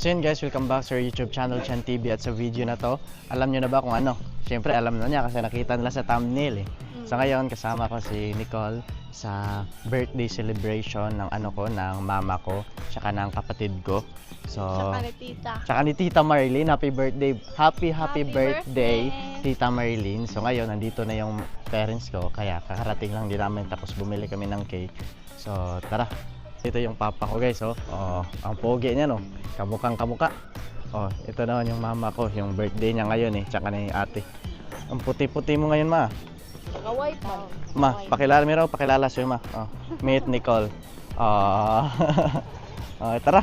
So yun guys, welcome back sa our YouTube channel, Chan TV. At sa video na to, alam nyo na ba kung ano? Siyempre alam na niya kasi nakita nila sa thumbnail eh. So ngayon, kasama ko si Nicole sa birthday celebration ng ano ko, ng mama ko, tsaka ng kapatid ko. So, tsaka ni Tita Marilyn, happy birthday. Happy birthday, Tita Marilyn. So ngayon, nandito na yung parents ko, kaya kakarating lang din namin tapos bumili kami ng cake. So tara. Ito yung papa ko guys, oh. Oh, ang pogi niya no. Kamukang kamuka. Oh, ito naman yung mama ko, yung birthday niya ngayon eh, tsaka ni ate. Ang puti-puti mo ngayon, ma. Kaway pa. Ma, pakilala sa'yo, ma. Oh, meet Nicole. Oh. Oh, tara.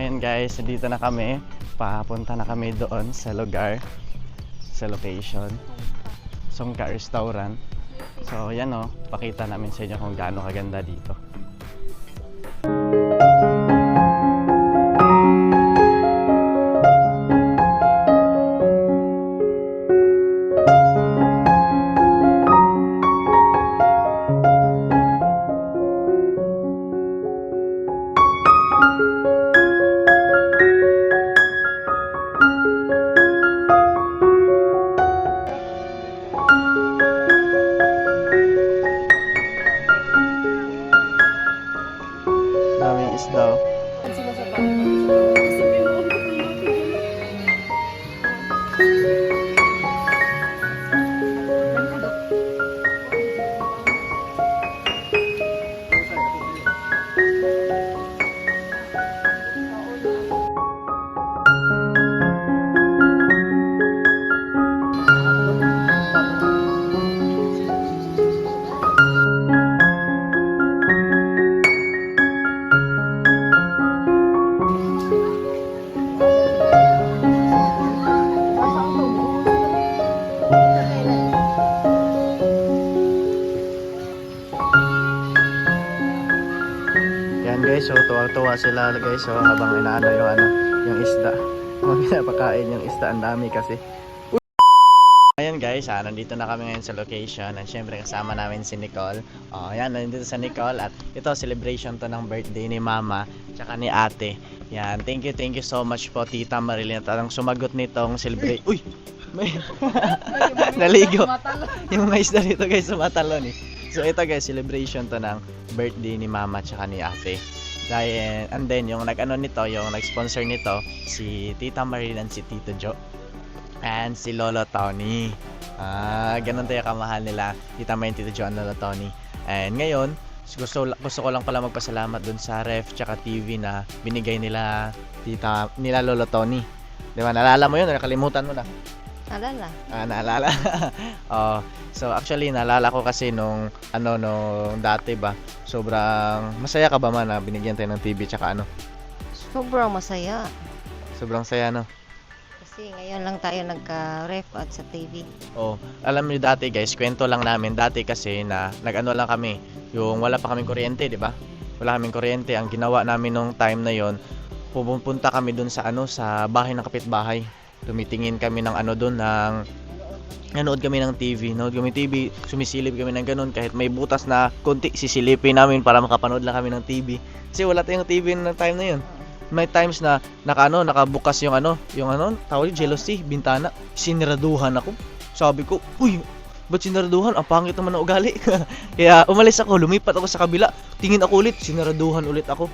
Ayan guys, dito na kami. Papunta na kami doon sa lugar, sa location. Songka Restaurant. So, yan oh, pakita namin sa inyo kung gaano kaganda dito. Daming isda. Yan guys, so tuwa-tuwa sila guys, so habang inaano yung isda. Habang pinapakain yung isda, ang dami kasi. Ayan guys, nandito na kami ngayon sa location at syempre kasama namin si Nicole. Oh, yan, nandito sa Nicole at ito celebration to ng birthday ni mama tsaka ni ate. Yan, thank you so much po Tita Marilyn at ang sumagot nitong celebrate. Uy! May naligo. Yung mga isda dito guys, sumatalon eh. So ito guys, celebration to ng birthday ni mama tsaka ni ate. Dahil, and then yung nag-ano nito, yung nag-sponsor nito, si Tita Marilyn and si Tito Jo. And si Lolo Tony. Ganun tayo kamahal nila Tita Marilyn, Tito Jo, and Lolo Tony. And ngayon, gusto ko lang pala magpasalamat dun sa ref tsaka TV na binigay nila Lolo Tony. Di ba? Naalala mo yun? Nakalimutan mo na? Naalala. Naalala. Oh, so actually naalala ko kasi nung dati ba, sobrang masaya ka ba man na binigyan tayo ng TV tsaka ano? Sobrang masaya. Sobrang saya no. Kasi ngayon lang tayo nagka-ref at sa TV. Oh, alam niyo dati guys, kwento lang namin dati kasi na nag-ano lang kami, yung wala pa kaming kuryente, di ba? Wala kaming kuryente. Ang ginawa namin nung time na yon, pupunta kami dun sa sa bahay ng kapitbahay. Tumitingin kami ng doon ng nanood kami ng TV, sumisilip kami ng ganun kahit may butas na konti, sisilipin namin para makapanood lang kami ng TV. Kasi wala tayong TV ng time na yun. May times na nakabukas yung tawag jealousy, bintana, siniraduhan ako. Sabi ko, uy, ba't siniraduhan? Ang pangit naman ng ugali. Kaya umalis ako, lumipat ako sa kabila, tingin ako ulit, siniraduhan ulit ako.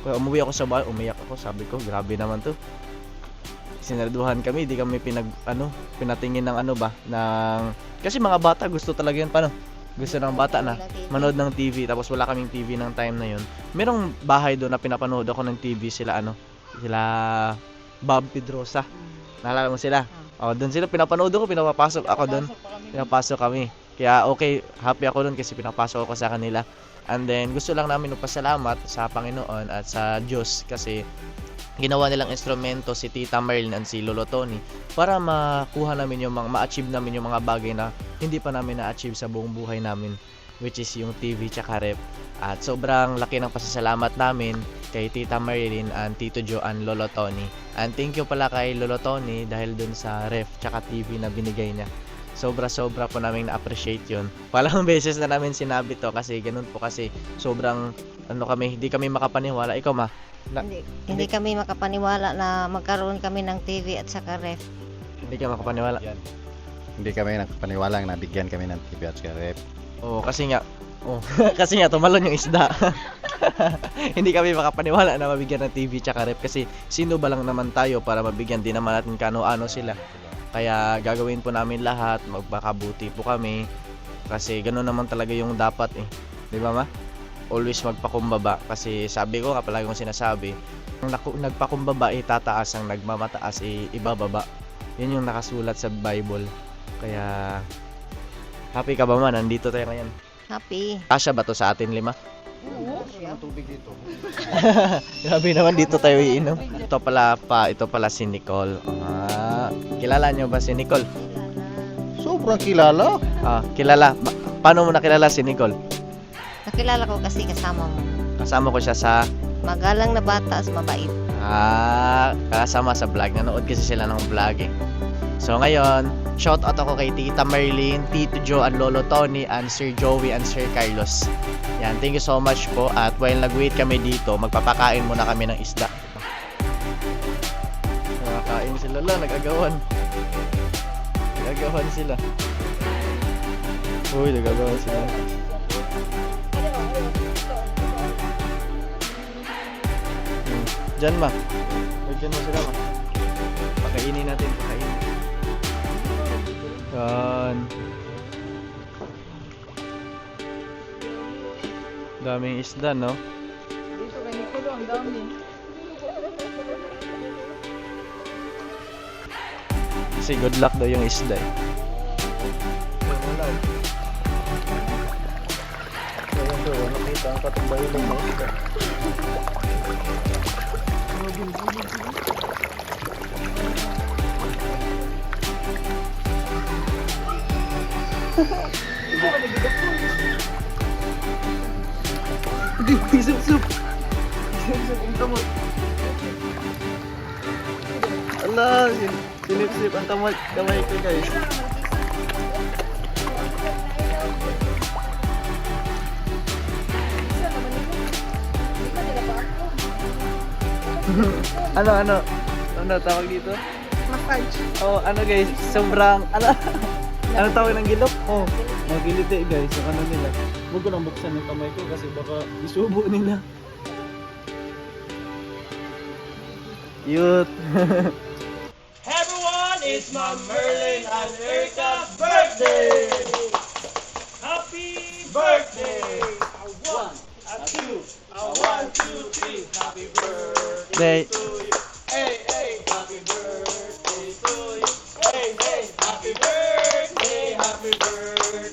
Kaya umuwi ako sa bahay, umiyak ako, sabi ko, grabe naman to. Sinaraduhan kami, di kami pinatingin ng kasi mga bata gusto talaga yun, gusto ng bata na manood ng TV, tapos wala kaming TV ng time na yun. Merong bahay doon na pinapanood ako ng TV, sila Bob Pedrosa. Naalala mo sila? Oh, doon sila pinapanood ako, pinapasok ako doon. Pinapasok kami. Kaya okay, happy ako doon kasi pinapasok ako sa kanila. And then gusto lang namin magpasalamat sa Panginoon at sa Diyos kasi ginawa nilang instrumento si Tita Marilyn and si Lolo Tony para makuha namin ma-achieve namin yung mga bagay na hindi pa namin na-achieve sa buong buhay namin, which is yung TV tsaka rep. At sobrang laki ng pasasalamat namin kay Tita Marilyn and Tito Jo and Lolo Tony. And thank you pala kay Lolo Tony dahil dun sa ref tsaka TV na binigay niya. Sobra-sobra po namin na-appreciate yun. Palang beses na namin sinabi to kasi ganun po kasi sobrang hindi kami makapaniwala. Ikaw ma, Hindi kami makapaniwala na magkaroon kami ng TV at saka ref. hindi ka makapaniwala. Hindi kami nakapaniwala na nabigyan kami ng TV at saka ref. Oo, kasi nga tumalon yung isda. Hindi kami makapaniwala na mabigyan ng TV tsaka ref kasi sino ba lang naman tayo para mabigyan din naman natin kano-ano sila. Kaya gagawin po namin lahat, magpakabuti po kami kasi ganoon naman talaga yung dapat eh. 'Di ba ma? Always magpakumbaba kasi sabi ko nga palagi kong sinasabi, ang nagpakumbaba tataas, ang nagmamataas ibababa. Yun yung nakasulat sa Bible. Kaya happy ka ba man? Nandito tayo ngayon. Happy. Kasya ba to sa atin 5? Ang tubig dito. Grabe naman dito tayo iinom. Ito pala si Nicole. Kilala niyo ba si Nicole? Sobrang kilala. Kilala. Paano mo nakilala si Nicole? Nakilala ko kasi kasama mo. Kasama ko siya sa Magalang na bata at mabait. kasama sa vlog. Nanood kasi sila ng vlog eh. So ngayon, shout out ako kay Tita Marlene, Tito Joe, and Lolo Tony, and Sir Joey, and Sir Carlos. Yan, thank you so much po. At while nag-wait kami dito, magpapakain muna kami ng isda. Nakakain sila lang, nag-agawan. Nag-agawan sila. Uy, nag-agawan sila. Diyan ma. Diyan mo sila ma. Pakainin natin, pakainin. Yan. Daming isda, no? Dito kay Nicolo, ang dami. Kasi good luck daw yung isda eh. Nakita ang katumbay ng mga isda. Sup-sup. Sup-sup ang tamot. Ala, sinip-sip ang tamot. Kamay ko guys. Ano tawag dito? Massage. Oh, guys, sobrang ano tawag ng gilok? Oh, magilite guys, so nila. Huwag ko lang buksan yung kamay ko kasi baka isubo nila. Cute. Everyone, it's Mom Merlin and Erica's birthday! Happy birthday! A one, a two, a 1, 2, 3. Happy birthday Day. to you. Hey, hey, happy birthday to you. Hey, hey, happy birthday, happy birthday.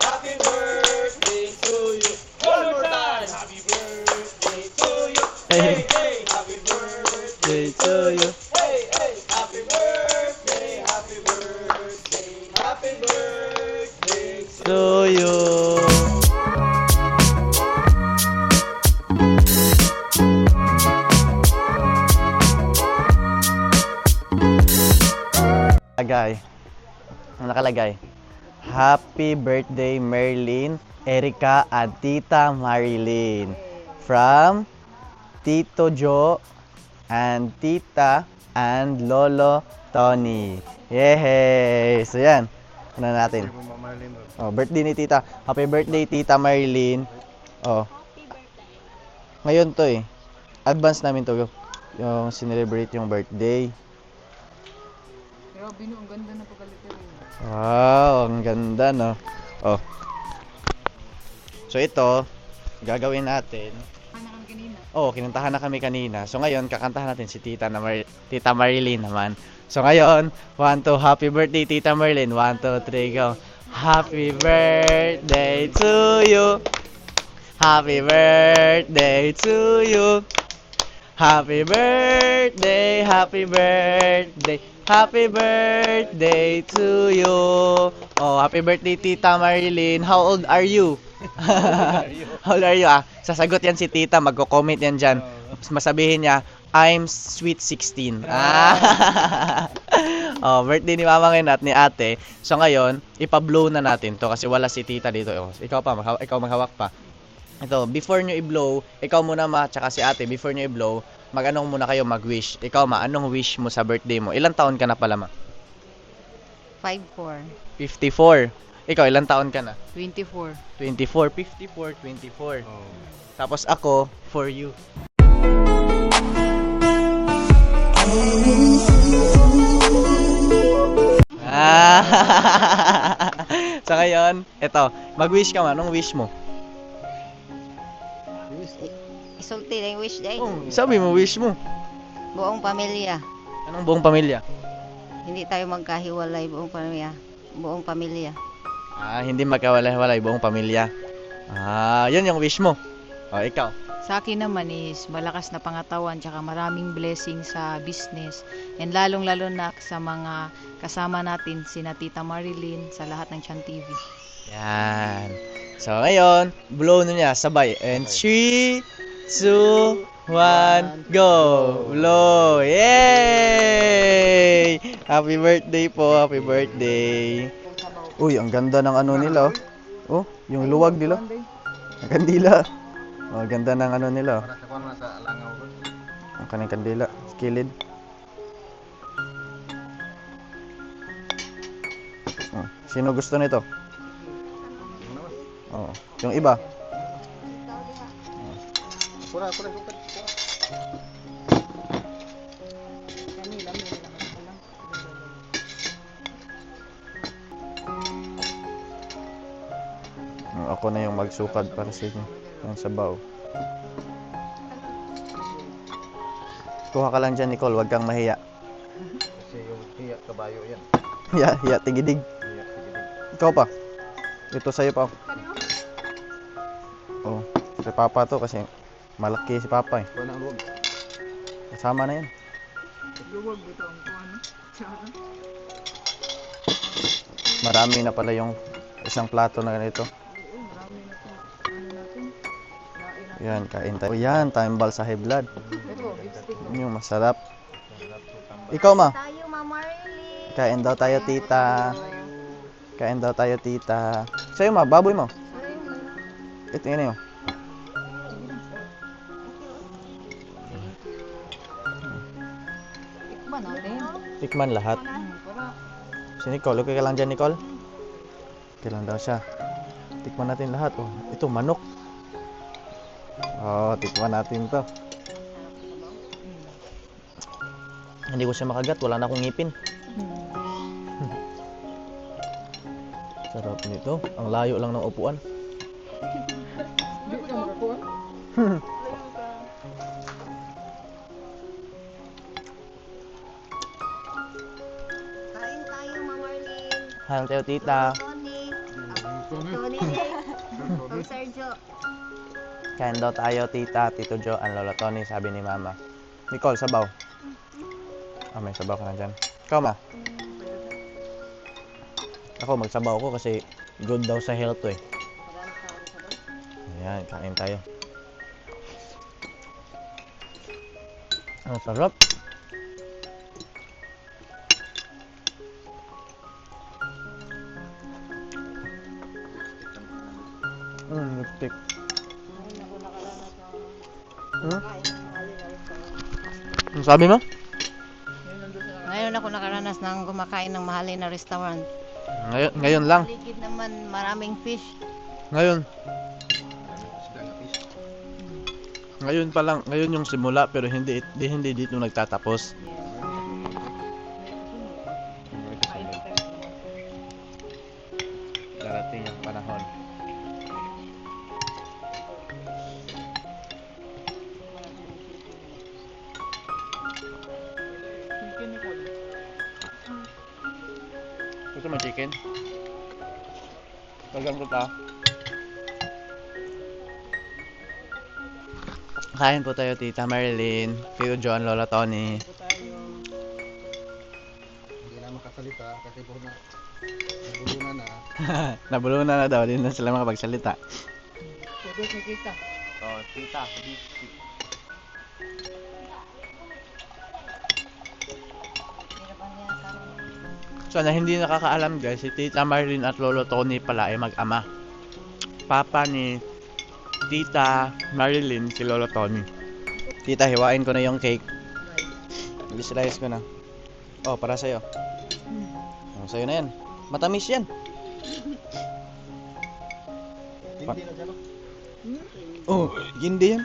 Happy birthday to you. One more time. Happy birthday to you. Hey, hey, happy birthday Day to you. Hey, hey, happy birthday, happy birthday, happy birthday To you. Nakalagay. Happy birthday Merlin, Erica, and Tita Marilyn. From Tito Joe and Tita and Lolo Tony. Yay! So yan. Ano natin? Oh, birthday ni Tita. Happy birthday Tita Marilyn. Oh. Ngayon to eh. Advance namin to. Yung sinelebrate yung birthday. Grabe no, ang ganda na pagkalito rin. Wow, ang ganda no. Oh. So ito, gagawin natin. Ano kami kanina? Oh, kinantahan na kami kanina. So ngayon, kakantahan natin si Tita Marilyn naman. So ngayon, 1, 2, happy birthday Tita Marilyn. 1, 2, 3, go. Happy birthday to you. Happy birthday to you. Happy birthday, happy birthday, happy birthday to you. Oh, happy birthday Tita Marilyn. How old are you? How old are you? Sasagot yan si Tita, magko-comment yan dyan. Masabihin niya, I'm sweet 16. Oh, birthday ni mama ngayon at ni ate. So ngayon, ipa-blow na natin to kasi wala si tita dito. Oh, ikaw pa, ikaw maghawak pa. Ito, before nyo i-blow, ikaw muna ma, tsaka si ate, before nyo i-blow, mag-anong muna kayo, mag-wish. Ikaw ma, anong wish mo sa birthday mo? Ilang taon ka na pala ma? 5-4. 54. Ikaw, ilang taon ka na? 24. 24. 54, 24. Tapos ako, for you. Ah. So ngayon, eto, mag-wish ka man. Anong wish mo? Isulti na yung wish day. Oh, sabi mo, wish mo. Buong pamilya. Anong buong pamilya? Hindi tayo magkahiwalay buong pamilya. Buong pamilya. Ah, hindi magkawalay-walay, buong pamilya. Ah, yun yung wish mo. O, ikaw. Sa akin naman is malakas na pangatawan tsaka maraming blessing sa business and lalong-lalo na sa mga kasama natin sina Tita Marilyn sa lahat ng Chan TV. Yan. So, ngayon, blow na niya, sabay. And 3, 2, 1, go! Blow! Yay! Happy birthday po, happy birthday. Uy, ang ganda ng ano nila. Oh, yung luwag nila. Ang kandila. Oh, ganda ng ano nila. Para sa kwarna sa langaw ko. Ang kanyang kandila, kilid. Oh, sino gusto nito? Oh, yung iba. Pura, sukat. Oh, ako na yung magsukad para sa inyo. Yung sabaw. Kuha ka lang dyan, Nicole. Huwag kang mahiya. Kasi yung hiya kabayo yan. Hiya, tigidig. Hiya, sige. Ikaw pa. Ito sa'yo pa. Oh, si Papa to kasi malaki si Papa eh. Kuha na ang luwag. Kasama na yan. Luwag ito ang kuhan. Marami na pala yung isang plato na ganito. Marami na ito. Ano natin? Lain na. Yan, kain tayo. Yan, tambal sa high blood. Ito, lipstick. Yun yung masarap. Ikaw ma, Tayo, Mama Marley. kain daw tayo tita. Kain daw tayo tita. Sa'yo ma, baboy mo. Ito yun yun. Tikman natin. Tikman lahat. Para Si Nicole, okay ka lang dyan Nicole? Okay lang daw siya. Tikman natin lahat. Oh, ito manok. Oh, tikman natin to. Hindi ko siya makagat, wala na akong ngipin. Sarap nito. Ang layo lang ng upuan. hindi ka makakuha. Kain tayo, Mama Marley. Halang tayo tita. Tony. Tony. Ang Sergio. Kain daw tayo tita, Tito Jo, ang Lola Tony, sabi ni Mama. Nicole, sabaw. Ah, may sabaw ka na dyan. Ikaw ma. Ako, magsabaw ko kasi good daw sa health to eh. Ayan, kain tayo. Ang sarap. Lipstick. Ang sabi mo? Ngayon ako nakaranas ng kumakain ng mahalin na restaurant. Ngayon lang. Paligid naman maraming fish. Ngayon. Ngayon pa lang, ngayon yung simula pero hindi dito nagtatapos. Darating yung panahon. Chicken ni Cole. Gusto mo chicken? Tagang ko ta. Kain po tayo Tita Marilyn, Tito John, Lola Tony. Hindi na makasalita kasi buhuna. Nabuluna na. Nabulunan na daw, hindi na sila makapagsalita. Pwede ni kita. Oh, tita, So na hindi nakakaalam guys, si Tita Marilyn at Lolo Tony pala ay mag-ama. Papa ni Tita Marilyn, si Lolo Tony. Tita, hiwain ko na yung cake. I-slice ko na. Oh, para sa'yo. Oh, sa'yo na yan. Matamis yan. Oh, hindi yan.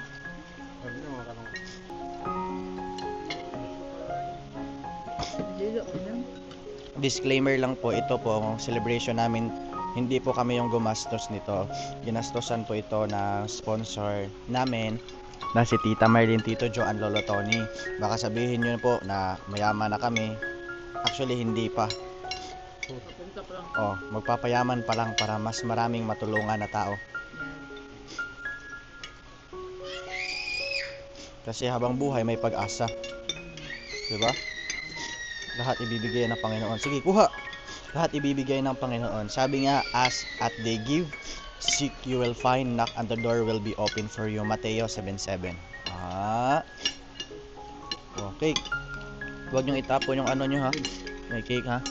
Disclaimer lang po, ito po ang celebration namin. Hindi po kami yung gumastos nito. Ginastosan po ito na sponsor namin na si Tita Marilyn, Tito Joe, and Lolo Tony. Baka sabihin nyo po na mayaman na kami. Actually, hindi pa. Oh, magpapayaman pa lang para mas maraming matulungan na tao. Kasi habang buhay may pag-asa. 'Di ba? Lahat ibibigay ng Panginoon. Sige, kuha. Lahat ibibigay ng Panginoon. Sabi nga, ask at they give, seek you will find, knock and the door will be open for you. Mateo 7:7. Okay. Huwag niyong itapon yung ano niyo ha. May cake ha.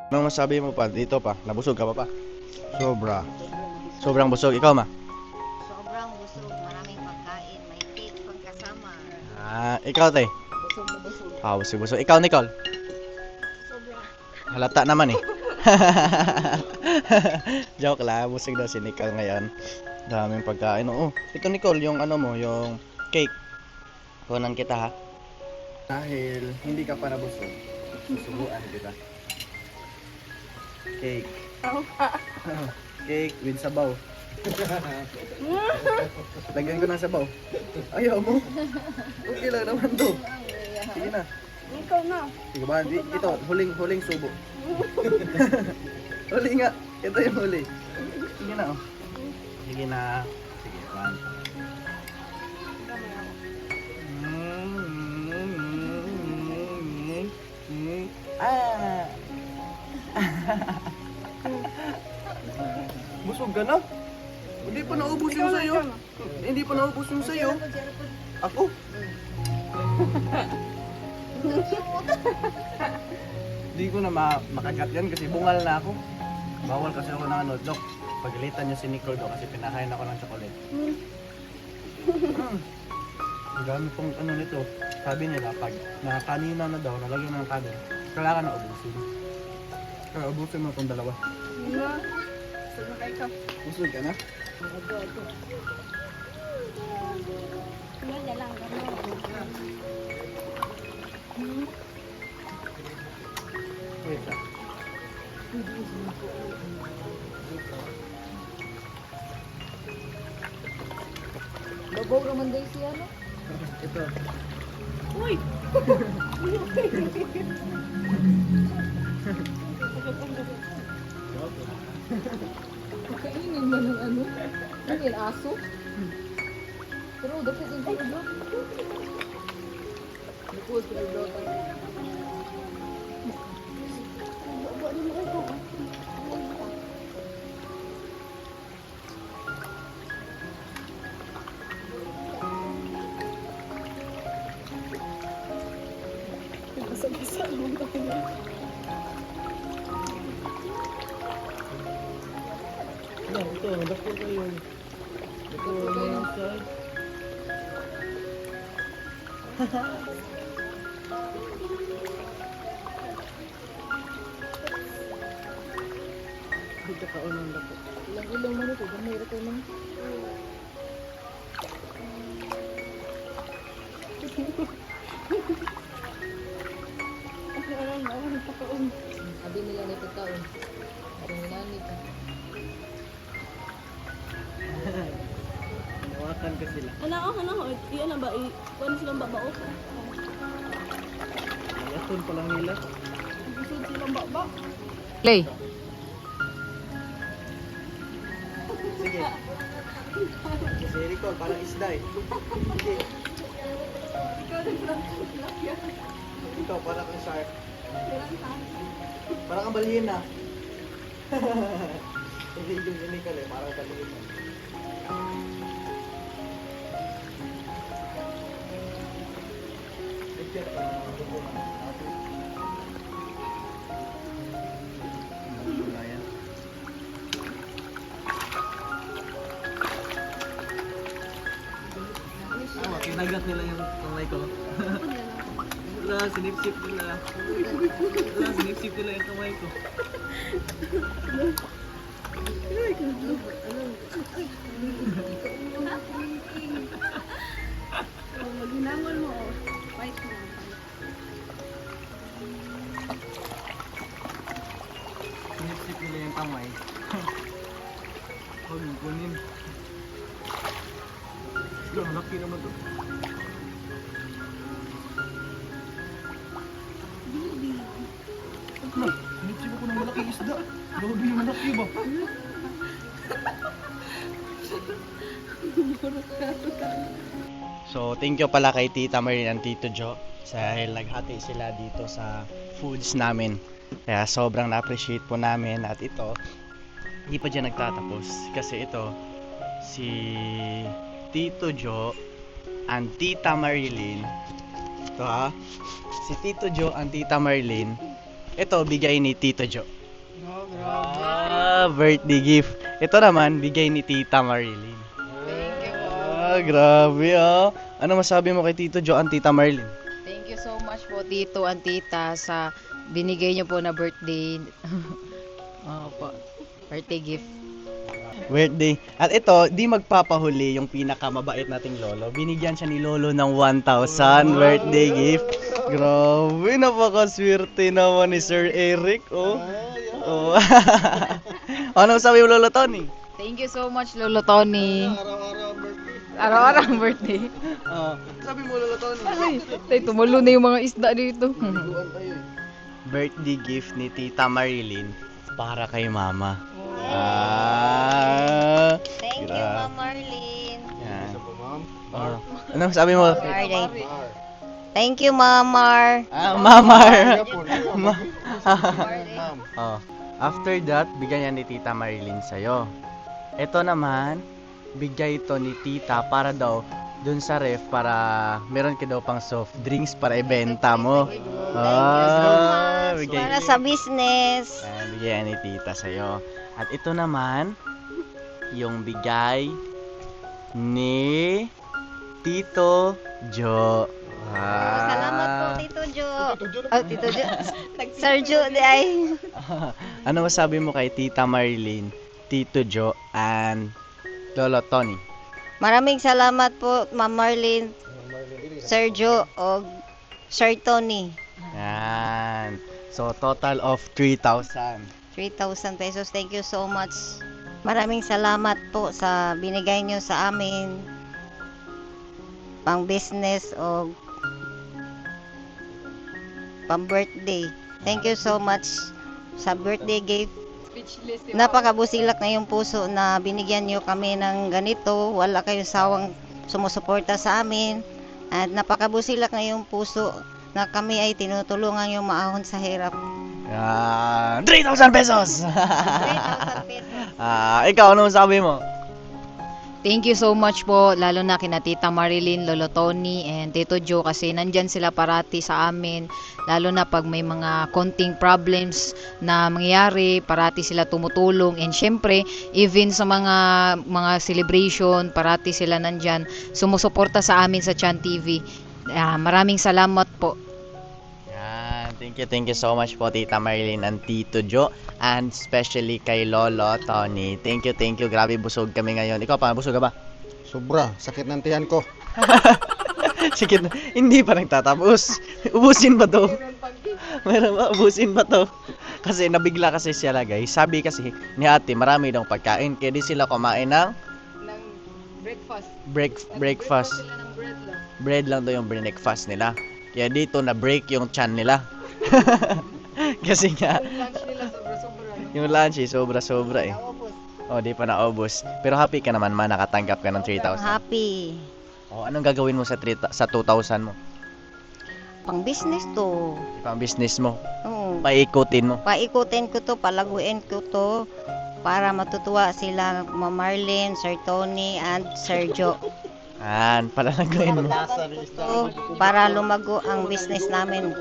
Anong masabi mo pa? Dito pa? Nabusog ka pa pa? Sobra. Sobrang busog. Ikaw ma? Sobrang busog, maraming pagkain, may cake pang kasama. Ikaw tay? Busog. Ikaw Nicole? Halata naman eh. Joke lang, busog daw si Nicole ngayon. Daming pagkain. Oo. Ito Nicole, yung ano mo, yung cake. Kunan kita ha. Dahil hindi ka pa nabusog, susubuan kita. Cake. Cake with sabaw. Lagyan ko ng sabaw. Ayaw mo? Okay lang naman to. Sige na. Ikaw na. Sige ba? Ito, huling subo. Huli nga. Ito yung huli. Sige na oh. Sige na. Sige, one. Busog ka na? Hindi pa naubos yung sayo. Hindi pa naubos yung sayo. Ako? Hindi ko na makagat yan kasi bungal na ako. Bawal kasi ako ng ano, Dok. Pagalitan niya si Nicole do kasi pinakain ako ng chocolate. Ang dami pong ano nito. Sabi nila pag kanina na daw, nalagyan na ng kanin, kailangan na ubusin. Kaya ubusin mo itong dalawa. Sumakay ka. Busog ka na? Yan na lang. Wait lang. Babaw naman day siya, no? Ito. Kainin mo ng ano? Ang aso? Pero dapat yung tulog. Likod ko yung dota. Baba din mo ito. Basa-basa mo tayo. Ito, dako kayo. Dako kayo sa... Dito ka unang dako. Ilang man ito, gamay ra kayo man. Ang pagkaon. Abi nila na pagkaon. Ang inanit. Hawakan ka sila. Iyan na ba? Kuha na silang babao. Ayaton pa lang nila. Isod silang baba. Play. Sige. Kasi Rico, parang isda eh. Sige. Ikaw, parang kang shark. Parang kang balina. Hindi yung unikal eh, parang balina. Picture pa ng dugo. Yan. Kinagat nila yung kamay ko. Wala, sinipsip nila. Wala, sinipsip nila yung kamay ko. Maginangon mo. Fight mo. Sinipsip nila yung kamay. Huwag mong kunin. Sige, laki naman to. Ano? Sinipsip ako ng malaking isda. Grabe yung malaki ba? So, thank you pala kay Tita Marie and Tito Jo dahil naghati sila dito sa foods namin. Kaya sobrang na-appreciate po namin at ito, hindi pa dyan nagtatapos kasi ito, si Tito Jo and Tita Marilyn, ito ha, si Tito Jo and Tita Marilyn, ito bigay ni Tito Jo. Birthday gift. Ito naman, bigay ni Tita Marilyn. Grabe ah. Ano masabi mo kay Tito Jo and Tita Marilyn? Thank you so much po Tito and Tita sa binigay niyo po na birthday. Po. Birthday gift. Birthday. At ito, di magpapahuli yung pinakamabait nating lolo. Binigyan siya ni lolo ng 1,000 birthday gift. Grabe, napakaswerte naman ni Sir Eric. Oh. Oh. Ano sabi mo Lolo Tony? Thank you so much Lolo Tony. Araw-araw birthday. Araw-araw ang birthday. Sabi mo Lolo Tony. Tay, tumulo na yung mga isda dito. Buwan tayo eh. Birthday gift ni Tita Marilyn para kay Mama. Thank you, Ma'am Marlene. Yan. Isa po ma'am. Ano sabi mo? Birthday. Thank you, Ma'am Mar. Mamar. Ma'am. Oh. After that, bigyan yan ni Tita Marilyn sa'yo. Ito naman, bigay ito ni Tita para daw dun sa ref para meron ka daw pang soft drinks para ibenta mo. Bigay. Para sa business. Ayan, bigyan ni Tita sa'yo. At ito naman, yung bigay ni Tito Jo. Salamat po, Tito Jo. Oh, Tito Jo. Sir Jo, di ay. Ano masabi mo kay Tita Marilyn, Tito Jo, and Lolo Tony? Maraming salamat po, Ma'am Marlene, Sir Jo, o Sir Tony. Yan. So, total of 3,000. 3,000 pesos. Thank you so much. Maraming salamat po sa binigay nyo sa amin. Pang business o pang birthday. Thank you so much sa birthday gift. Napakabusilak na yung puso na binigyan nyo kami ng ganito. Wala kayong sawang sumusuporta sa amin. At napakabusilak ngayong puso na kami ay tinutulungan yung maahon sa hirap. Yan. 3,000 pesos! 3,000 pesos. Ikaw, anong sabi mo? Thank you so much po, lalo na kina Tita Marilyn, Lolo Tony, and Tito Joe kasi nandyan sila parati sa amin. Lalo na pag may mga konting problems na mangyayari, parati sila tumutulong. And syempre, even sa mga celebration, parati sila nandyan. Sumusuporta sa amin sa Chan TV. Maraming salamat po. Yan. Thank you so much po, Tita Marilyn and Tito Joe. And especially kay Lolo Tony. Thank you. Grabe, busog kami ngayon. Ikaw pa, busog ka ba? Sobra, sakit ng tiyan ko. Sige, hindi pa nagtatapos. Ubusin ba to? Meron ba? Ubusin ba to? Kasi nabigla kasi sila, guys. Sabi kasi ni ate, marami daw pagkain. Kaya di sila kumain ng Ng breakfast. breakfast. Sila ng bread lang. Bread lang daw yung breakfast nila. Kaya dito na break yung chan nila. Kasi nga, Lunch nila sobra-sobra. yung lunch sobra-sobra eh. Oh, di pa naubos. Pero happy ka naman man, nakatanggap ka ng 3,000. Happy. Oh, anong gagawin mo sa 2,000 mo? Pang business to. Pang business mo. Oo. Paikutin mo. Paikutin ko to, palaguin ko to para matutuwa sila Ma'am Marlene, Sir Tony, and Sir Joe. Palalaguin mo. So, para lumago ang business namin.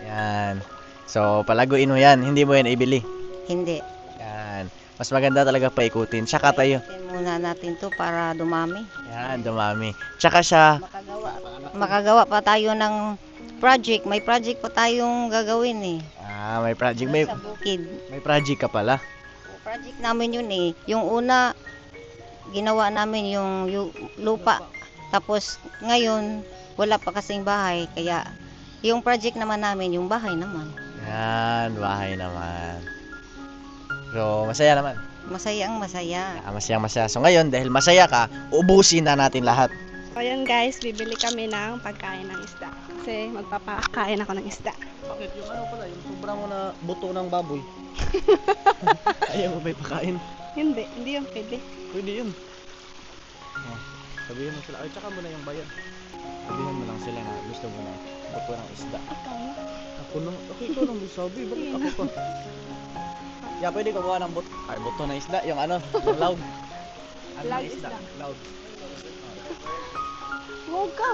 Yan. So, palaguin mo yan. Hindi mo yan ibili. Hindi. Yan. Mas maganda talaga paikutin. Tsaka tayo. Paikutin muna natin to para dumami. Yan, dumami. Tsaka siya, Makagawa pa tayo ng project. May project pa tayong gagawin eh. may project. May, Sa bukid. may project ka pala. Project namin yun eh. Yung una, ginawa namin yung lupa. Tapos ngayon, wala pa kasing bahay. Kaya yung project naman namin, yung bahay naman. Yan, bahay naman. So, masaya naman. Masaya ang masaya. Masayang masaya. So, ngayon, dahil masaya ka, ubusin na natin lahat. So yun guys, bibili kami ng pagkain ng isda. Kasi magpapakain ako ng isda. Bakit yung ano pala, yung sobra mo na buto ng baboy? Ayaw mo ba ipakain? Hindi yung pwede. Pwede yun. Oh, sabihin mo sila, ay, tsaka mo na yung bayad. Sabihin mo lang sila na gusto mo na buto ng isda. Ako nang, okay, ikaw nang sabi, bakit ako pa? Yeah, pwede ko gawa ng buto ng isda, yung ano, yung loud. Ano Loud na isda? isda. Loud. Huwag ka!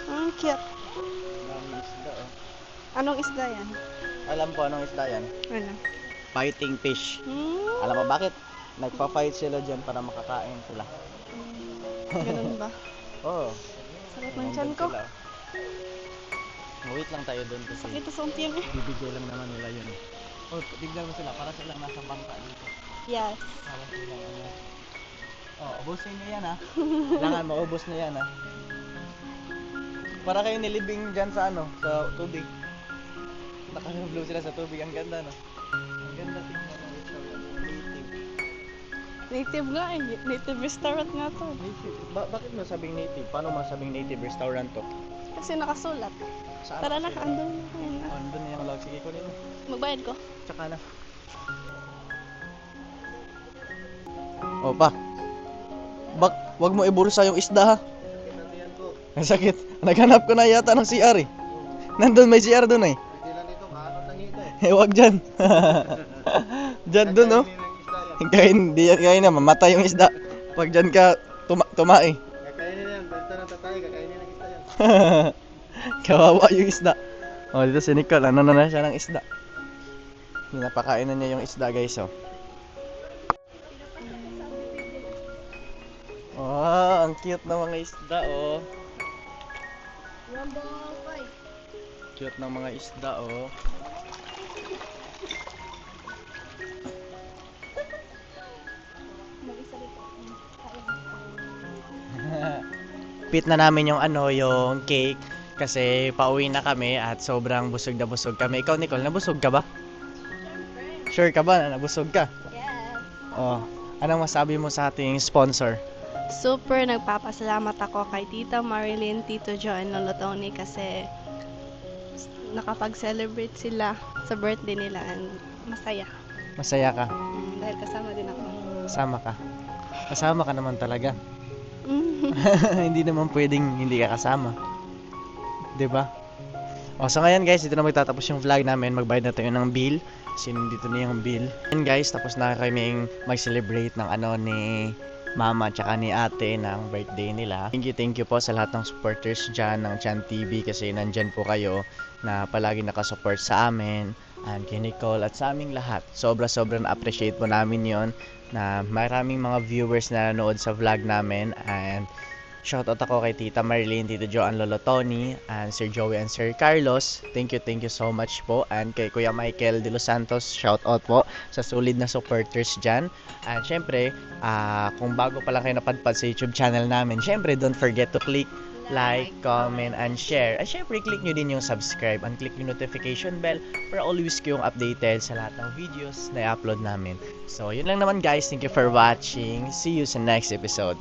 Ang cute. Ang isda, oh. Anong isda yan? Alam ko anong isda yan. Ano? Fighting fish. Hmm, Alam mo bakit? Nagpa-fight sila dyan para makakain sila. ganun ba? Oo. Sakit ng tiyan ko. Wait lang tayo doon kasi Sakit sa tiyan eh. bibigay lang naman nila yun. Oh, tignan mo sila para silang nasa bangka dito. Yes. Para silang ano. Oh, ubusin niyo yan ha. Kailangan maubos na yan ha. Para kayo nilibing dyan sa ano, sa tubig. Naka-blue sila sa tubig. Ang ganda no. Ang ganda tingnan ng restaurant. Native. Native nga eh. Native restaurant nga to. Native. Bakit mo sabing native? Paano mo sabing native restaurant to? Kasi nakasulat. Saan Tara na, sila? andun na. Ayan na. Oh, andun na yung log. Sige, kunin mo. Magbayad ko. Tsaka na. O pa. Wag mo ibursa yung isda ha. Ang sakit. Naghanap ko na yata ng CR eh. Nandun may CR dun eh. Wag dyan. Dyan dun oh. Kain, kain na, mamatay yung isda. Pag dyan ka tumae. Kakainin na yan, basta na tatay, kakainin ng isda yan. Kawawa yung isda. Oh, dito si Nicole, ano na siya ng isda. Pinapakain na niya yung isda guys oh. Wow, ang cute ng mga isda oh. Cute ng mga isda oh. Pit na namin yung ano, yung cake kasi pauwi na kami at sobrang busog na busog kami. Ikaw Nicole, nabusog ka ba? Sure ka ba na nabusog ka? Yes. Oh, anong masabi mo sa ating sponsor? Super nagpapasalamat ako kay Tita Marilyn, Tito Joe, and Lolo Tony kasi nakapag-celebrate sila sa birthday nila and masaya. Masaya ka? Dahil kasama din ako. Sama ka? Kasama ka naman talaga. Hindi naman pwedeng hindi ka kasama. 'Di ba? O, so ngayon guys, dito na magtatapos yung vlog namin. Magbayad na tayo ng bill. Kasi dito na yung bill. And guys, tapos na kaming mag-celebrate ng ni mama tsaka ni ate ng birthday nila. Thank you po sa lahat ng supporters dyan ng Chan TV kasi nandyan po kayo na palagi nakasupport sa amin and kay Nicole at sa aming lahat. Sobra na appreciate po namin yon na maraming mga viewers na nanood sa vlog namin and shoutout ako kay Tita Marilyn, Tito Joe, and Lolo Tony, and Sir Joey and Sir Carlos. Thank you so much po. And kay Kuya Michael De Los Santos, shoutout po sa solid na supporters dyan. And syempre, kung bago pa lang kayo napadpad sa YouTube channel namin, syempre don't forget to click like, comment, and share. At syempre, click nyo din yung subscribe and click yung notification bell para always kayong updated sa lahat ng videos na i-upload namin. So, yun lang naman guys. Thank you for watching. See you sa next episode.